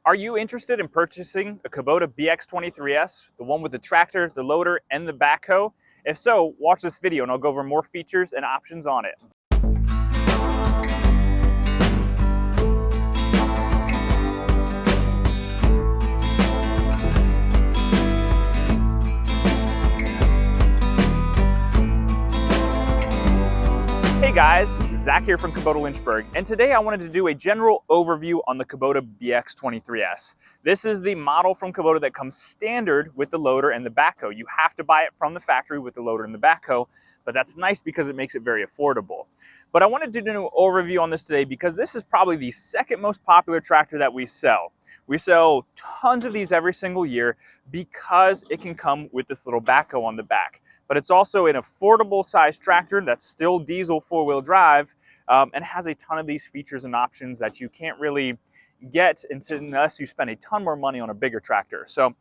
Are you interested in purchasing a Kubota BX23S, the one with the tractor, the loader, and the backhoe? If so, watch this video and I'll go over more features and options on it. Hey guys, Zach here from Kubota Lynchburg, and today I wanted to do a general overview on the Kubota BX23S. This is the model from Kubota that comes standard with the loader and the backhoe. You have to buy it from the factory with the loader and the backhoe, but that's nice because it makes it very affordable. But I wanted to do an overview on this today because this is probably the second most popular tractor that we sell. We sell tons of these every single year because it can come with this little backhoe on the back. But it's also an affordable size tractor that's still diesel four-wheel drive and has a ton of these features and options that you can't really get unless you spend a ton more money on a bigger tractor. So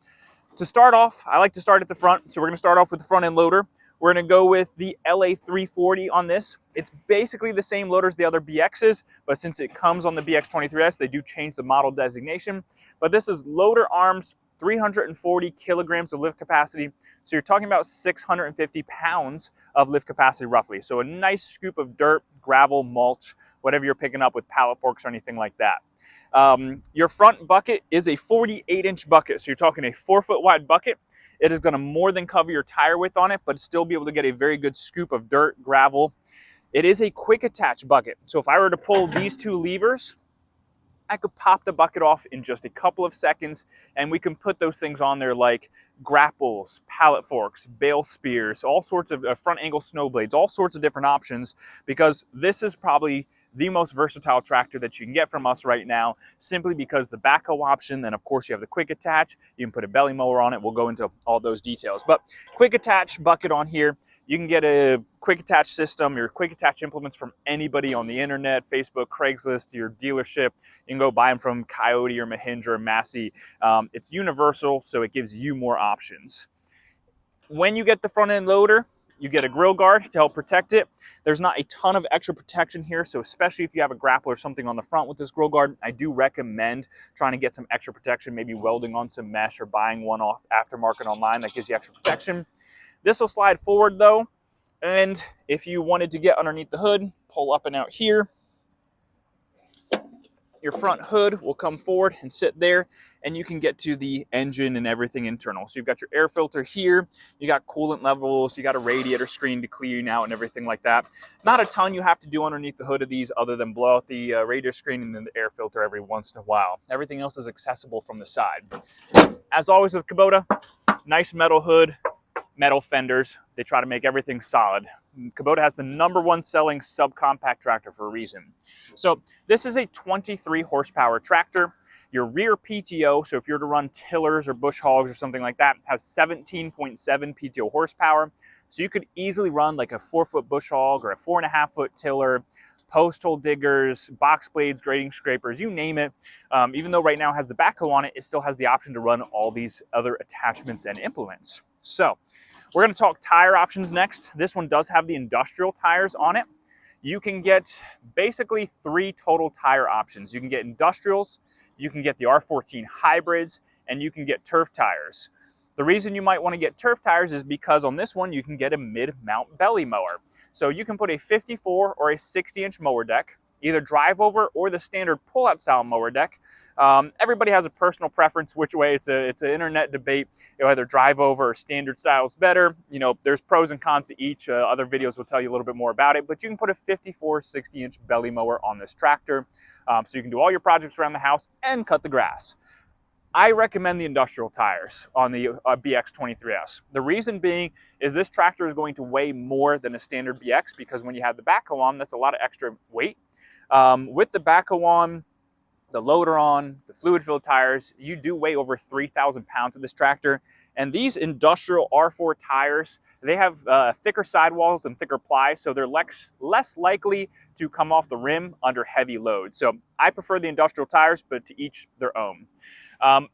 to start off, I like to start at the front. So we're going to start off with the front end loader. We're going to go with the LA340 on this. It's basically the same loader as the other BXs, but since it comes on the BX23S, they do change the model designation. But this is loader arms, 340 kilograms of lift capacity. So you're talking about 650 pounds of lift capacity roughly. So a nice scoop of dirt, gravel, mulch, whatever you're picking up with pallet forks or anything like that. Your front bucket is a 48-inch bucket. So you're talking a 4-foot wide bucket. It is going to more than cover your tire width on it, but still be able to get a very good scoop of dirt, gravel. It is a quick attach bucket. So if I were to pull these two levers, I could pop the bucket off in just a couple of seconds, and we can put those things on there like grapples, pallet forks, bale spears, all sorts of front angle snow blades, all sorts of different options, because this is probably the most versatile tractor that you can get from us right now, simply because the backhoe option, and of course you have the quick attach, you can put a belly mower on it. We'll go into all those details, but quick attach bucket on here. You can get a quick attach system, your quick attach implements from anybody on the internet, Facebook, Craigslist, your dealership. You can go buy them from Coyote or Mahindra or Massey. It's universal, so it gives you more options. When you get the front end loader, you get a grill guard to help protect it. There's not a ton of extra protection here, so especially if you have a grapple or something on the front with this grill guard, I do recommend trying to get some extra protection, maybe welding on some mesh or buying one off aftermarket online that gives you extra protection. This will slide forward though, and if you wanted to get underneath the hood, pull up and out here. Your front hood will come forward and sit there, and you can get to the engine and everything internal. So you've got your air filter here, you got coolant levels, you got a radiator screen to clean out and everything like that. Not a ton you have to do underneath the hood of these other than blow out the radiator screen and then the air filter every once in a while. Everything else is accessible from the side. As always with Kubota, nice metal hood, metal fenders. They try to make everything solid. Kubota has the #1 selling subcompact tractor for a reason. So this is a 23 horsepower tractor. Your rear PTO, so if you're to run tillers or bush hogs or something like that, has 17.7 PTO horsepower. So you could easily run like a 4-foot bush hog or a 4.5-foot tiller, post hole diggers, box blades, grading scrapers, you name it. Even though right now it has the backhoe on it, it still has the option to run all these other attachments and implements. So we're going to talk tire options next. This one does have the industrial tires on it. You can get basically 3 total tire options. You can get industrials, you can get the R14 hybrids, and you can get turf tires. The reason you might want to get turf tires is because on this one you can get a mid-mount belly mower. So you can put a 54 or a 60-inch mower deck, either drive over or the standard pull-out style mower deck. Everybody has a personal preference which way. It's an internet debate. Either drive over or standard style is better. You know, there's pros and cons to each. Other videos will tell you a little bit more about it, but you can put a 54, 60-inch belly mower on this tractor. So you can do all your projects around the house and cut the grass. I recommend the industrial tires on the BX23S. The reason being is this tractor is going to weigh more than a standard BX because when you have the backhoe on, that's a lot of extra weight. With the backhoe on, the loader on, the fluid-filled tires, you do weigh over 3,000 pounds of this tractor. And these industrial R4 tires, they have thicker sidewalls and thicker ply, so they're less likely to come off the rim under heavy load. So I prefer the industrial tires, but to each their own.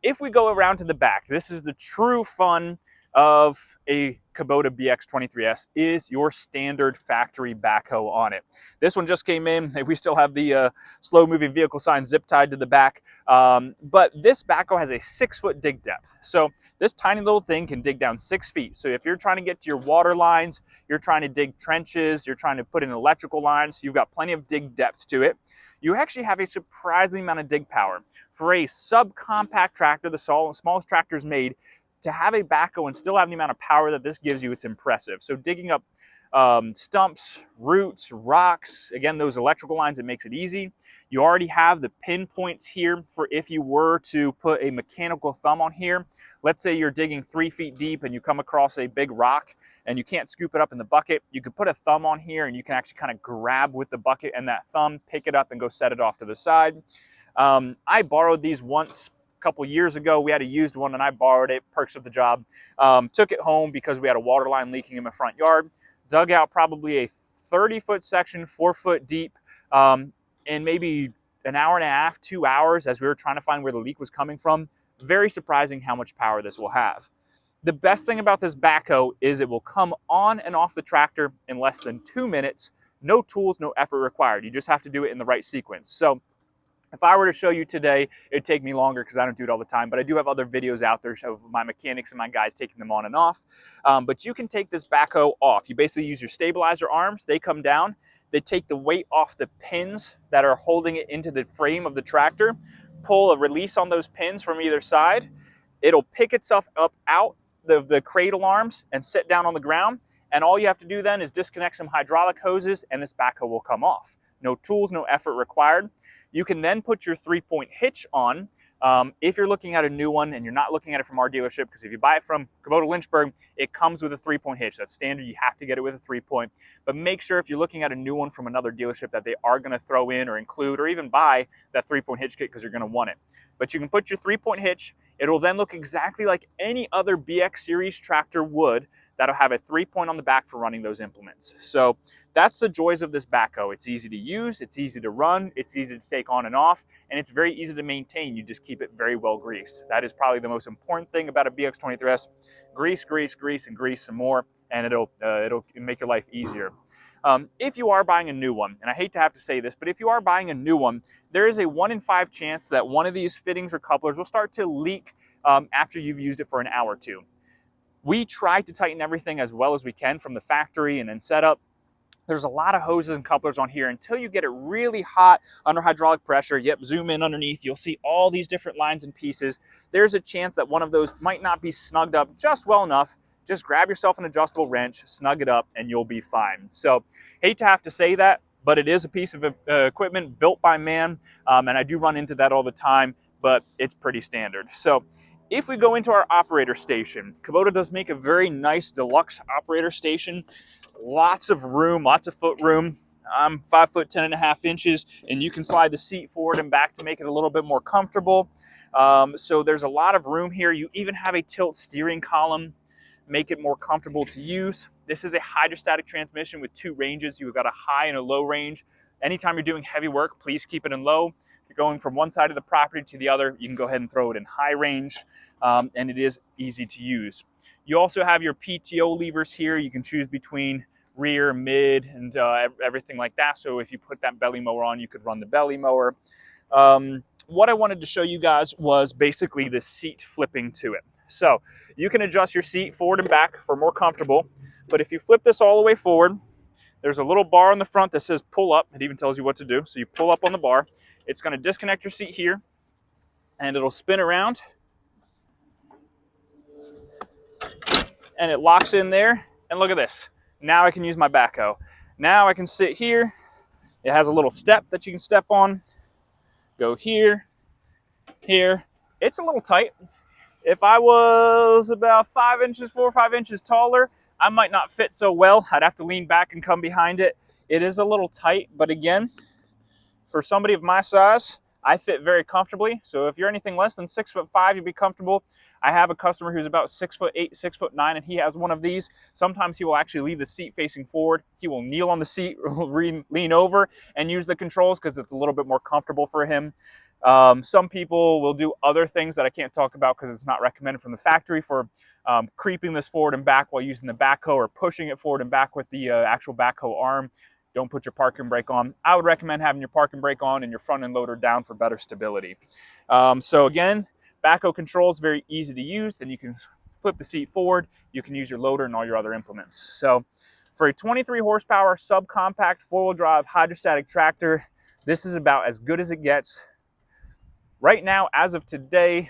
If we go around to the back, this is the true fun of a Kubota BX23S is your standard factory backhoe on it. This one just came in. We still have the slow moving vehicle sign zip tied to the back. But this backhoe has a 6-foot dig depth. So this tiny little thing can dig down 6 feet. So if you're trying to get to your water lines, you're trying to dig trenches, you're trying to put in electrical lines, you've got plenty of dig depth to it. You actually have a surprising amount of dig power. For a subcompact tractor, the smallest tractors made, to have a backhoe and still have the amount of power that this gives you, it's impressive. So digging up stumps, roots, rocks, again, those electrical lines, it makes it easy. You already have the pinpoints here for if you were to put a mechanical thumb on here. Let's say you're digging 3 feet deep and you come across a big rock and you can't scoop it up in the bucket. You could put a thumb on here and you can actually kind of grab with the bucket and that thumb, pick it up and go set it off to the side. I borrowed these once a couple years ago. We had a used one and I borrowed it, perks of the job. Took it home because we had a water line leaking in my front yard. Dug out probably a 30-foot section, 4 foot deep, in maybe an hour and a half, 2 hours as we were trying to find where the leak was coming from. Very surprising how much power this will have. The best thing about this backhoe is it will come on and off the tractor in less than 2 minutes. No tools, no effort required. You just have to do it in the right sequence. So if I were to show you today, it'd take me longer because I don't do it all the time, but I do have other videos out there of my mechanics and my guys taking them on and off. But you can take this backhoe off. You basically use your stabilizer arms. They come down. They take the weight off the pins that are holding it into the frame of the tractor, pull a release on those pins from either side. It'll pick itself up out the cradle arms and sit down on the ground. And all you have to do then is disconnect some hydraulic hoses and this backhoe will come off. No tools, no effort required. You can then put your 3-point hitch on. If you're looking at a new one and you're not looking at it from our dealership, because if you buy it from Kubota Lynchburg, it comes with a 3-point hitch. That's standard. You have to get it with a 3-point. But make sure if you're looking at a new one from another dealership that they are going to throw in or include or even buy that 3-point hitch kit because you're going to want it. But you can put your 3-point hitch. It'll then look exactly like any other BX series tractor would. That'll have a 3-point on the back for running those implements. So that's the joys of this backhoe. It's easy to use, it's easy to run, it's easy to take on and off, and it's very easy to maintain. You just keep it very well greased. That is probably the most important thing about a BX23S. Grease, grease, grease, and grease some more, and it'll make your life easier. If you are buying a new one, and I hate to have to say this, but if you are buying a new one, there is a 1 in 5 chance that one of these fittings or couplers will start to leak after you've used it for an hour or two. We try to tighten everything as well as we can from the factory and then set up. There's a lot of hoses and couplers on here until you get it really hot under hydraulic pressure. Yep, zoom in underneath. You'll see all these different lines and pieces. There's a chance that one of those might not be snugged up just well enough. Just grab yourself an adjustable wrench, snug it up, and you'll be fine. So, hate to have to say that, but it is a piece of equipment built by man, and I do run into that all the time, but it's pretty standard. So, if we go into our operator station, Kubota does make a very nice deluxe operator station. Lots of room, lots of foot room. I'm 5 foot 10.5 inches, and you can slide the seat forward and back to make it a little bit more comfortable. So there's a lot of room here. You even have a tilt steering column, make it more comfortable to use. This is a hydrostatic transmission with 2 ranges. You've got a high and a low range. Anytime you're doing heavy work, please keep it in low. If you're going from one side of the property to the other, you can go ahead and throw it in high range, and it is easy to use. You also have your PTO levers here. You can choose between rear, mid, and everything like that. So if you put that belly mower on, you could run the belly mower. What I wanted to show you guys was basically the seat flipping to it. So you can adjust your seat forward and back for more comfortable, but if you flip this all the way forward, there's a little bar on the front that says pull up. It even tells you what to do. So you pull up on the bar. It's going to disconnect your seat here, and it'll spin around, and it locks in there. And look at this. Now I can use my backhoe. Now I can sit here. It has a little step that you can step on. Go here, here. It's a little tight. If I was about 5 inches, 4 or 5 inches taller, I might not fit so well. I'd have to lean back and come behind it. It is a little tight, but again, for somebody of my size, I fit very comfortably. So if you're anything less than 6'5", you'd be comfortable. I have a customer who's about 6'8", 6'9", and he has one of these. Sometimes he will actually leave the seat facing forward. He will kneel on the seat, lean over, and use the controls because it's a little bit more comfortable for him. Some people will do other things that I can't talk about because it's not recommended from the factory for creeping this forward and back while using the backhoe, or pushing it forward and back with the actual backhoe arm. Don't put your parking brake on. I would recommend having your parking brake on and your front end loader down for better stability. So again, backhoe control is very easy to use. Then you can flip the seat forward. You can use your loader and all your other implements. So for a 23 horsepower subcompact 4-wheel drive hydrostatic tractor, this is about as good as it gets. Right now, as of today,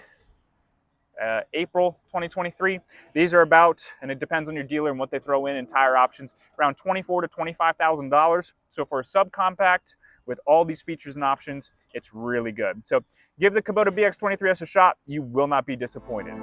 April 2023, these are about, and it depends on your dealer and what they throw in and tire options, around $24,000 to $25,000. So for a subcompact with all these features and options, it's really good. So give the Kubota BX23S a shot. You will not be disappointed.